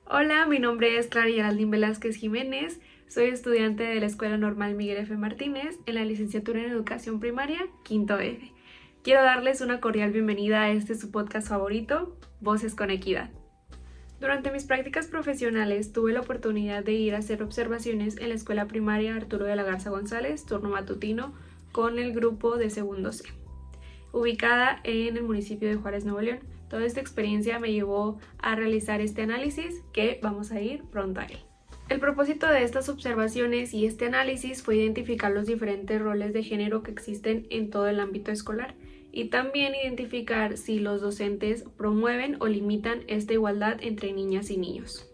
Hola, mi nombre es Clara Geraldine Velázquez Jiménez, soy estudiante de la Escuela Normal Miguel F. Martínez en la licenciatura en Educación Primaria, quinto F. Quiero darles una cordial bienvenida a este su podcast favorito, Voces con Equidad. Durante mis prácticas profesionales tuve la oportunidad de ir a hacer observaciones en la Escuela Primaria Arturo de la Garza González, turno matutino, con el grupo de segundo C, ubicada en el municipio de Juárez, Nuevo León. Toda esta experiencia me llevó a realizar este análisis que vamos a ir pronto a él. El propósito de estas observaciones y este análisis fue identificar los diferentes roles de género que existen en todo el ámbito escolar y también identificar si los docentes promueven o limitan esta igualdad entre niñas y niños.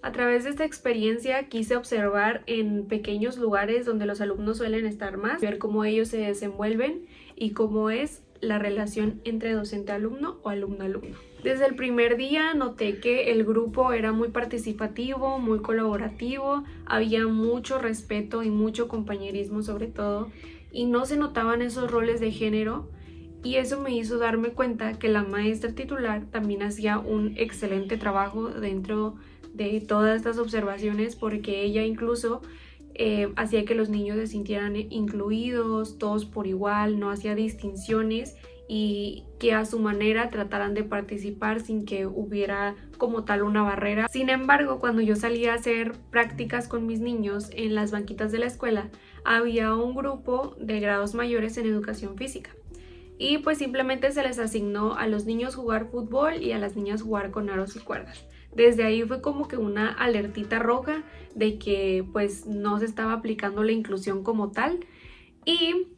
A través de esta experiencia quise observar en pequeños lugares donde los alumnos suelen estar más, ver cómo ellos se desenvuelven y cómo es la relación entre docente-alumno o alumno-alumno. Desde el primer día noté que el grupo era muy participativo, muy colaborativo, había mucho respeto y mucho compañerismo sobre todo, y no se notaban esos roles de género, y eso me hizo darme cuenta que la maestra titular también hacía un excelente trabajo dentro de todas estas observaciones, porque ella incluso hacía que los niños se sintieran incluidos, todos por igual, no hacía distinciones y que a su manera trataran de participar sin que hubiera como tal una barrera. Sin embargo, cuando yo salía a hacer prácticas con mis niños en las banquitas de la escuela, había un grupo de grados mayores en educación física. Y pues simplemente se les asignó a los niños jugar fútbol y a las niñas jugar con aros y cuerdas. Desde ahí fue como que una alertita roja de que pues no se estaba aplicando la inclusión como tal, y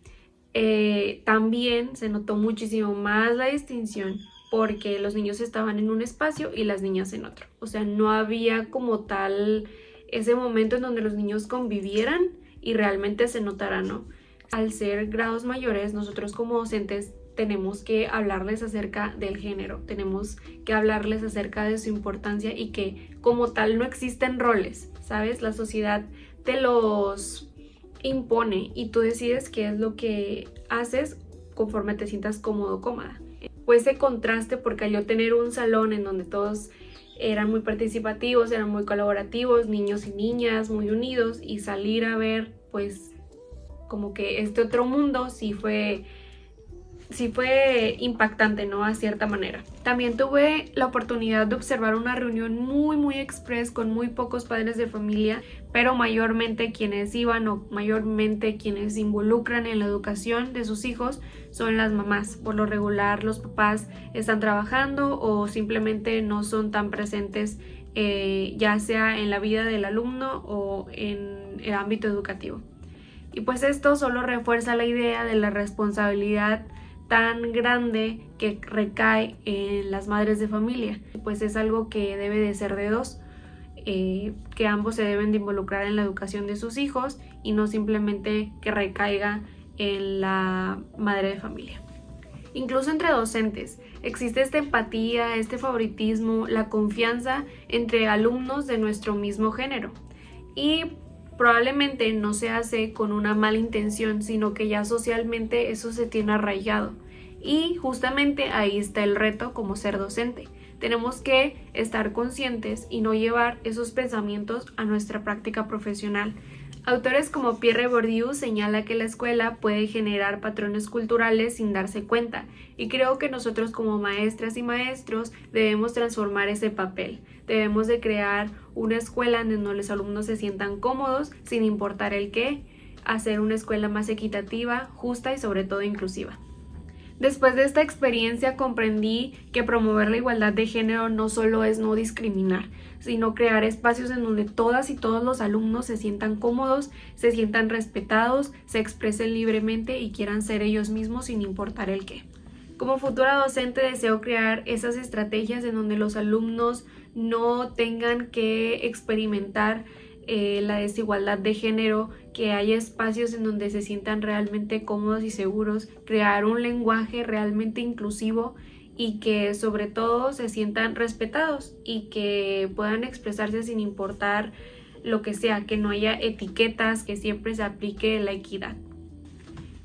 también se notó muchísimo más la distinción porque los niños estaban en un espacio y las niñas en otro. O sea, no había como tal ese momento en donde los niños convivieran y realmente se notara, ¿no? Al ser grados mayores, nosotros como docentes tenemos que hablarles acerca del género, tenemos que hablarles acerca de su importancia y que como tal no existen roles, ¿sabes? La sociedad te los impone y tú decides qué es lo que haces conforme te sientas cómodo o cómoda. Pues ese contraste, porque al yo tener un salón en donde todos eran muy participativos, eran muy colaborativos, niños y niñas muy unidos, y salir a ver pues como que este otro mundo sí fue impactante, ¿no? A cierta manera. También tuve la oportunidad de observar una reunión muy express con muy pocos padres de familia, pero mayormente quienes iban o mayormente quienes se involucran en la educación de sus hijos son las mamás. Por lo regular los papás están trabajando o simplemente no son tan presentes, ya sea en la vida del alumno o en el ámbito educativo. Y pues esto solo refuerza la idea de la responsabilidad tan grande que recae en las madres de familia. Pues es algo que debe de ser de dos, que ambos se deben de involucrar en la educación de sus hijos y no simplemente que recaiga en la madre de familia. Incluso entre docentes existe esta empatía, este favoritismo, la confianza entre alumnos de nuestro mismo género, y probablemente no se hace con una mala intención, sino que ya socialmente eso se tiene arraigado. Y justamente ahí está el reto como ser docente. Tenemos que estar conscientes y no llevar esos pensamientos a nuestra práctica profesional. Autores como Pierre Bourdieu señala que la escuela puede generar patrones culturales sin darse cuenta, y creo que nosotros como maestras y maestros debemos transformar ese papel. Debemos de crear una escuela en donde los alumnos se sientan cómodos sin importar el qué, hacer una escuela más equitativa, justa y sobre todo inclusiva. Después de esta experiencia comprendí que promover la igualdad de género no solo es no discriminar, sino crear espacios en donde todas y todos los alumnos se sientan cómodos, se sientan respetados, se expresen libremente y quieran ser ellos mismos sin importar el qué. Como futura docente deseo crear esas estrategias en donde los alumnos no tengan que experimentar la desigualdad de género, que haya espacios en donde se sientan realmente cómodos y seguros, crear un lenguaje realmente inclusivo y que sobre todo se sientan respetados y que puedan expresarse sin importar lo que sea, que no haya etiquetas, que siempre se aplique la equidad.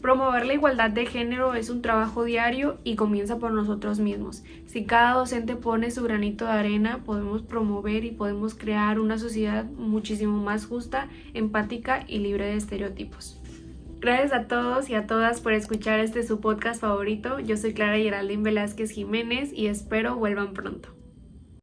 Promover la igualdad de género es un trabajo diario y comienza por nosotros mismos. Si cada docente pone su granito de arena, podemos promover y podemos crear una sociedad muchísimo más justa, empática y libre de estereotipos. Gracias a todos y a todas por escuchar su podcast favorito. Yo soy Clara Geraldine Velázquez Jiménez y espero vuelvan pronto.